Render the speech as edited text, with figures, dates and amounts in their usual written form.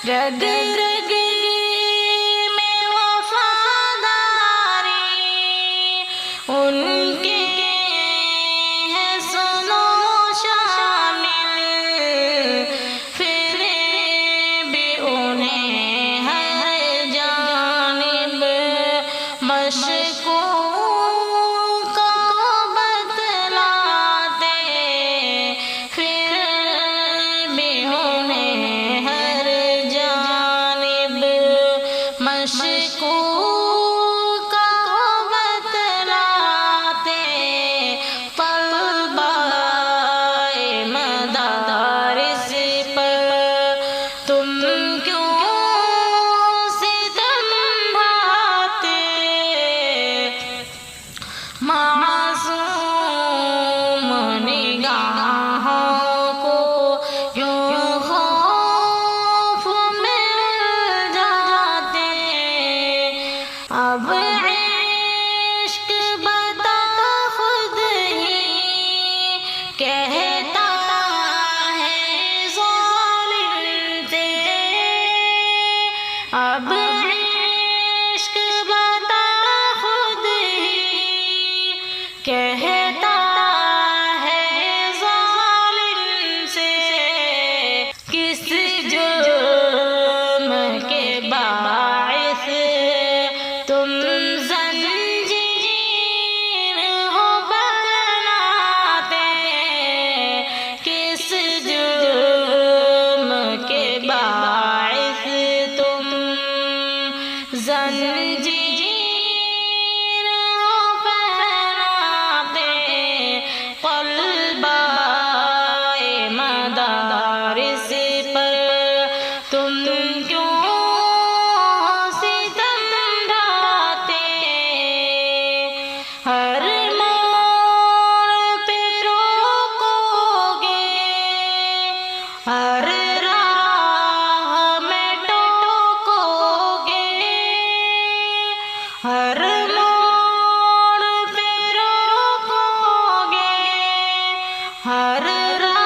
رگ رگ میں وفاداری ان کے ہے سنو شامل، پھر بھی انہیں ہر جانب مشکوک کو بتلاتے، پھر بھی انہیں ہر جانب مشکوک کو بتلاتے، طلبہ مدارس پر تم کیوں ستم ڈھاتے، معصوم نگاہوں کو یوں خوف میں الجھاتے، اب عشق بتا خود ہی کہتا ہے ظالم سے، اب عشق بتا خود ہی کہتا ہے ظالم سے، کس جرم کے باعث تم زنجیر ہو بناتے، کس جرم کے باعث تم زنجیر ہو بناتے، طلبہ مدارس پر تم کیوں ستم ڈھاتے، ہر موڑ پہ روکو گے، ہر راہ میں ٹوکو گے، ہر موڑ پہ روکو گے، ہر راہ